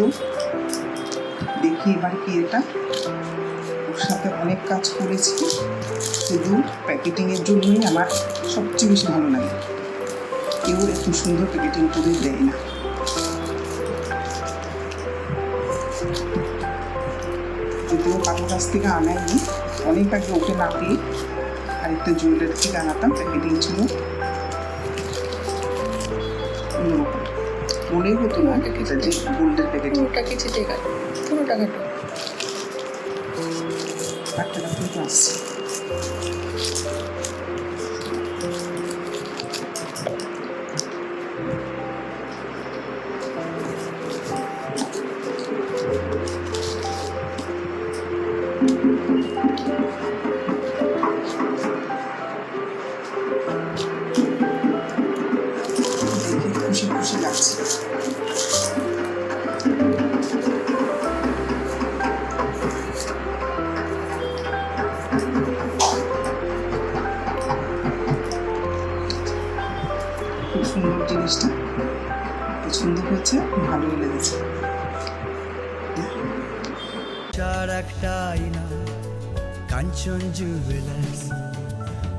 দেবো। দেখি এবার কি এটা, ওর সাথে অনেক কাজ করেছি, শুধু প্যাকেটিংয়ের জন্যই আমার সবচেয়ে বেশি ভালো লাগে। কেউ এত সুন্দর প্যাকেটিং করে দেয় না। যদিও কারোর কাছ থেকে আনাইনি, অনেক আগে ওকে না পেয়ে আরেকটা জুয়েলারি থেকে আনাতাম, প্যাকেটিং ছিল অন্যরকম, মনেই হতো না এটা যে গোল্ডের প্যাকেটিং। পুরোটা কিছু টাকা, পুরো টাকাটা একটা কিন্তু আসছে। খুশি খুশি লাগছে। খুব সুন্দর জিনিসটা, পছন্দ হয়েছে, ভালোই লেগেছে। চার একটা আয়না, কাঞ্চন জুয়েলার্স।